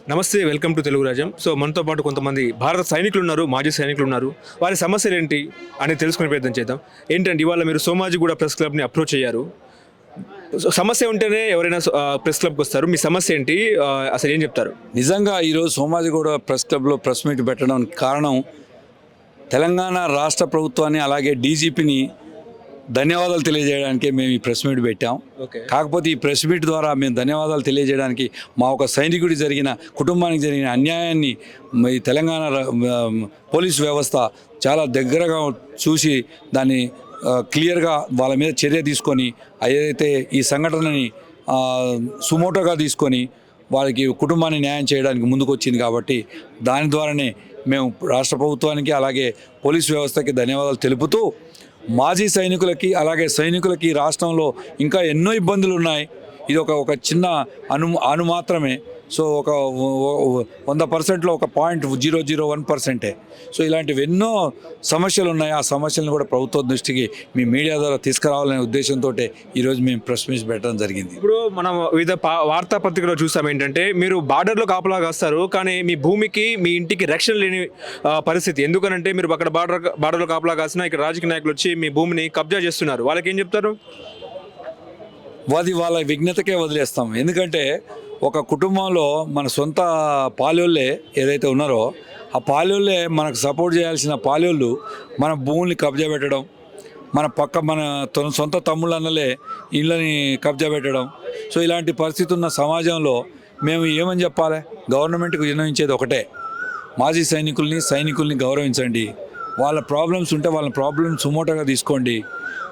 నమస్తే, welcome to Telugu రాజ్యం. So మనతో పాటు కొంతమంది భారత సైనికులు ఉన్నారు, మాజీ సైనికులు ఉన్నారు. వారి సమస్యలు ఏంటి అని తెలుసుకునే ప్రయత్నం చేద్దాం. ఏంటంటే ఇవాళ మీరు సోమాజిగూడ ప్రెస్ క్లబ్ని అప్రోచ్ అయ్యారు. సమస్య ఉంటేనే ఎవరైనా ప్రెస్ క్లబ్కి వస్తారు. మీ సమస్య ఏంటి, అసలు ఏం చెప్తారు? నిజంగా ఈరోజు సోమాజిగూడ ప్రెస్ క్లబ్లో ప్రెస్ మీట్ పెట్టడానికి కారణం తెలంగాణ రాష్ట్ర ప్రభుత్వాన్ని అలాగే డీజీపీని ధన్యవాదాలు తెలియజేయడానికి మేము ఈ ప్రెస్ మీట్ పెట్టాం. కాకపోతే ఈ ప్రెస్ మీట్ ద్వారా మేము ధన్యవాదాలు తెలియజేయడానికి మా ఒక సైనికుడి కుటుంబానికి జరిగిన అన్యాయాన్ని ఈ తెలంగాణ పోలీస్ వ్యవస్థ చాలా దగ్గరగా చూసి దాన్ని క్లియర్గా వాళ్ళ మీద చర్య తీసుకొని ఏదైతే ఈ సంఘటనని సుమోటోగా తీసుకొని వాళ్ళకి కుటుంబాన్ని న్యాయం చేయడానికి ముందుకు వచ్చింది. కాబట్టి దాని ద్వారానే మేము రాష్ట్ర ప్రభుత్వానికి అలాగే పోలీస్ వ్యవస్థకి ధన్యవాదాలు తెలుపుతూ మాజీ సైనికులకి అలాగే సైనికులకి రాష్ట్రంలో ఇంకా ఎన్నో ఇబ్బందులు ఉన్నాయి. ఇది ఒక చిన్న అను మాత్రమే. సో ఒక 100%లో ఒక 0.001%. సో ఇలాంటివి ఎన్నో సమస్యలు ఉన్నాయి. ఆ సమస్యలను కూడా ప్రభుత్వ దృష్టికి మీ మీడియా ద్వారా తీసుకురావాలనే ఉద్దేశంతో ఈరోజు మేము ప్రెస్ మీట్ పెట్టడం జరిగింది. ఇప్పుడు మనం వివిధ వార్తాపత్రికలో చూసాం ఏంటంటే మీరు బార్డర్లో కాపలా కాస్తారు, కానీ మీ భూమికి మీ ఇంటికి రక్షణ లేని పరిస్థితి. ఎందుకనంటే మీరు అక్కడ బార్డర్లో కాపలా కాసినా ఇక్కడ రాజకీయ నాయకులు వచ్చి మీ భూమిని కబ్జా చేస్తున్నారు. వాళ్ళకి ఏం చెప్తారు? వాళ్ళ విఘ్నతకే వదిలేస్తాం. ఎందుకంటే ఒక కుటుంబంలో మన సొంత పాలోళ్ళే ఏదైతే ఉన్నారో ఆ పాలోళ్ళే మనకు సపోర్ట్ చేయాల్సిన పాలోళ్ళు మన భూముల్ని కబ్జా పెట్టడం, మన సొంత తమ్ముళ్ళు అన్నలే ఇళ్ళని కబ్జా పెట్టడం. సో ఇలాంటి పరిస్థితి ఉన్న సమాజంలో మేము ఏమని చెప్పాలి? గవర్నమెంట్కి విన్నవించేది ఒకటే, మాజీ సైనికుల్ని గౌరవించండి. వాళ్ళ ప్రాబ్లమ్స్ ఉంటే వాళ్ళ ప్రాబ్లమ్స్ సుమోటోగా తీసుకోండి.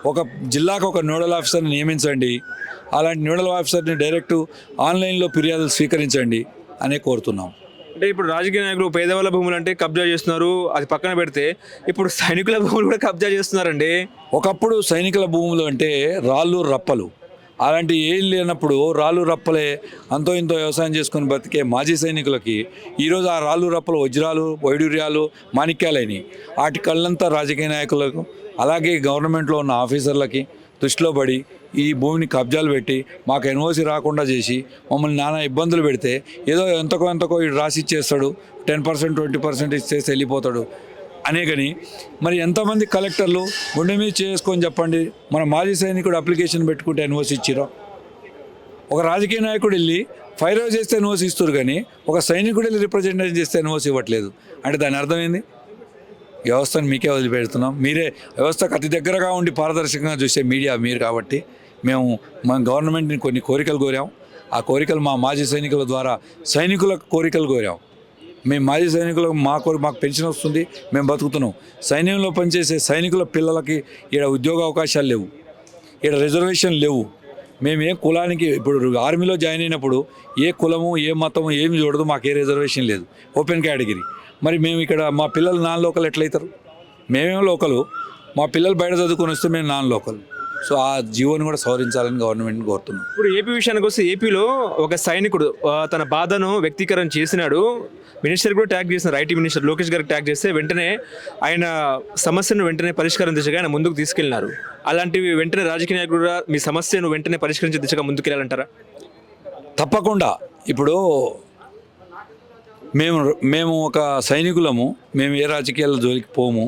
ఒక జిల్లాకు ఒక నోడల్ ఆఫీసర్ని నియమించండి. అలాంటి నోడల్ ఆఫీసర్ని డైరెక్ట్ ఆన్లైన్లో ఫిర్యాదులు స్వీకరించండి అనే కోరుతున్నాం. అంటే ఇప్పుడు రాజకీయ నాయకులు పేదవాళ్ళ భూములు అంటే కబ్జా చేస్తున్నారు, అది పక్కన పెడితే ఇప్పుడు సైనికుల భూములు కూడా కబ్జా చేస్తున్నారండి. ఒకప్పుడు సైనికుల భూములు అంటే రాళ్ళు రప్పలు, అలాంటి ఏం లేనప్పుడు రాళ్ళు రప్పలే అంతో ఇంతో వ్యవసాయం చేసుకుని బతికే మాజీ సైనికులకి ఈరోజు ఆ రాళ్ళు రప్పలు వజ్రాలు, వైడూర్యాలు, మాణిక్యాలని వాటి కళ్ళంతా రాజకీయ నాయకులకు అలాగే గవర్నమెంట్లో ఉన్న ఆఫీసర్లకి దృష్టిలో పడి ఈ భూమిని కబ్జాలు పెట్టి మాకు ఎన్ఓసి రాకుండా చేసి మమ్మల్ని నానా ఇబ్బందులు పెడితే ఏదో ఎంతకో ఇటు రాసి ఇచ్చేస్తాడు, 10% 20% ఇచ్చేసి వెళ్ళిపోతాడు అనే. కానీ మరి ఎంతమంది కలెక్టర్లు గుండె మీద చేసుకొని చెప్పండి, మన మాజీ సైనికుడు అప్లికేషన్ పెట్టుకుంటే ఎన్ఓసి ఇచ్చిరో? ఒక రాజకీయ నాయకుడు వెళ్ళి ఫైర్ హౌస్ చేస్తే ఎన్ఓసి ఇస్తారు, కానీ ఒక సైనికుడు వెళ్ళి రిప్రజెంటేషన్ చేస్తే ఎన్ఓసి ఇవ్వట్లేదు. అంటే దాని అర్థమైంది, వ్యవస్థను మీకే వదిలిపెడుతున్నాం. మీరే వ్యవస్థకు అతి దగ్గరగా ఉండి పారదర్శకంగా చూసే మీడియా మీరు. కాబట్టి మేము మా గవర్నమెంట్ని కొన్ని కోరికలు కోరాం. ఆ కోరికలు మా మాజీ సైనికుల ద్వారా సైనికుల కోరికలు కోరాం. మేము మాజీ సైనికులకు మాకు పెన్షన్ వస్తుంది, మేము బతుకుతున్నాం. సైన్యంలో పనిచేసే సైనికుల పిల్లలకి ఈడ ఉద్యోగ అవకాశాలు లేవు, ఈడ రిజర్వేషన్ లేవు. మేము ఏ కులానికి ఇప్పుడు ఆర్మీలో జాయిన్ అయినప్పుడు ఏ కులము ఏ మతము ఏమి చూడదు, మాకు ఏ రిజర్వేషన్ లేదు, ఓపెన్ కేటగిరీ. మరి మేము ఇక్కడ మా పిల్లలు నాన్ లోకల్ ఎట్లయితారు? మేమేమో లోకలు, మా పిల్లలు బయట చదువుకొని వస్తే మేము నాన్ లోకల్. సో ఆ జీవోని కూడా సవరించాలని గవర్నమెంట్ని కోరుతున్నాం. ఇప్పుడు ఏపీ విషయానికి వస్తే ఏపీలో ఒక సైనికుడు తన బాధను వ్యక్తీకరణ చేసినాడు. మినిస్టర్ కూడా ట్యాగ్ చేసినారు, ఐటీ మినిస్టర్ లోకేష్ గారికి ట్యాగ్ చేస్తే వెంటనే ఆయన సమస్యను వెంటనే పరిష్కారం దిశగా ఆయన ముందుకు తీసుకెళ్లినారు. అలాంటివి వెంటనే రాజకీయ నాయకుడు కూడా మీ సమస్యను వెంటనే పరిష్కరించే దిశగా ముందుకెళ్ళాలంటారా? తప్పకుండా. ఇప్పుడు మేము ఒక సైనికులము, మేము ఏ రాజకీయాల జోలికి పోము.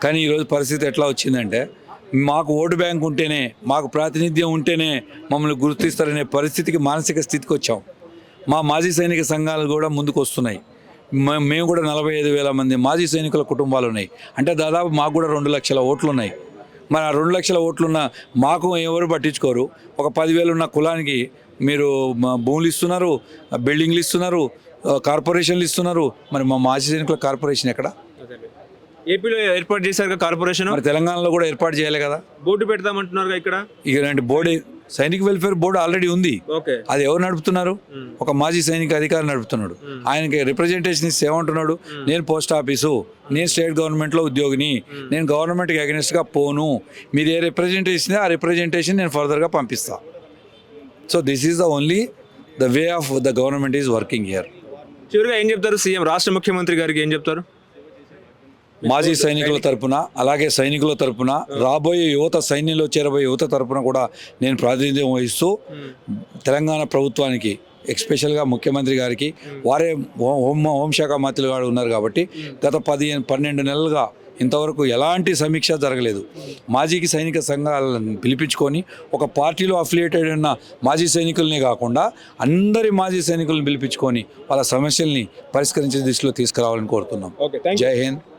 కానీ ఈరోజు పరిస్థితి ఎట్లా వచ్చిందంటే మాకు ఓటు బ్యాంక్ ఉంటేనే, మాకు ప్రాతినిధ్యం ఉంటేనే మమ్మల్ని గుర్తిస్తారనే పరిస్థితికి, మానసిక స్థితికి వచ్చాం. మా మాజీ సైనిక సంఘాలు కూడా ముందుకు వస్తున్నాయి. మేము కూడా 45,000 మంది మాజీ సైనికుల కుటుంబాలు ఉన్నాయి. అంటే దాదాపు మాకు కూడా 2 లక్షల ఓట్లు ఉన్నాయి. మరి ఆ 2 లక్షల ఓట్లున్న మాకు ఎవరు పట్టించుకోరు. ఒక 10,000 ఉన్న కులానికి మీరు భూములు ఇస్తున్నారు, బిల్డింగ్లు ఇస్తున్నారు, కార్పొరేషన్లు ఇస్తున్నారు. మరి మా మాజీ సైనికుల కార్పొరేషన్ ఎక్కడ? ఏపీలో ఏర్పాటు చేశారు కార్పొరేషన్, మరి తెలంగాణలో కూడా ఏర్పాటు చేయాలి కదా. బోర్డు పెడతామంటున్నారు ఇక్కడ. ఇలాంటి బోర్డు, సైనిక వెల్ఫేర్ బోర్డు ఆల్రెడీ ఉంది. అది ఎవరు నడుపుతున్నారు? ఒక మాజీ సైనిక అధికారి నడుపుతున్నాడు. ఆయనకి రిప్రజెంటేషన్ ఇస్తే ఏమంటున్నాడు? నేను పోస్ట్ ఆఫీసు, నేను స్టేట్ గవర్నమెంట్లో ఉద్యోగిని, నేను గవర్నమెంట్కి అగెనిస్ట్గా పోను, మీరు ఏ రిప్రజెంటేషన్ ఆ రిప్రజెంటేషన్ నేను ఫర్దర్గా పంపిస్తా. So this is the only the way of the government is working here. చివరిగా ఏం చెప్తారు సీఎం, రాష్ట్ర ముఖ్యమంత్రి గారికి ఏం చెప్తారు? మాజీ సైనికుల తరపున అలాగే సైనికుల తరపున రాబోయే యువత, సైన్యంలో చేరబోయే యువత తరపున కూడా నేను ప్రాతినిధ్యం వహిస్తూ తెలంగాణ ప్రభుత్వానికి ఎక్స్పెషల్గా ముఖ్యమంత్రి గారికి వారే హోంశాఖ మంత్రులు గారు ఉన్నారు కాబట్టి గత 12 నెలలుగా ఇంతవరకు ఎలాంటి సమీక్ష జరగలేదు. మాజీకి సైనిక సంఘాలను పిలిపించుకొని ఒక పార్టీలో అఫిలియేటెడ్ ఉన్న మాజీ సైనికులనే కాకుండా అందరి మాజీ సైనికులను పిలిపించుకొని వాళ్ళ సమస్యల్ని పరిష్కరించే దిశలో తీసుకురావాలని కోరుతున్నాం. Okay, thank you. జై హింద్.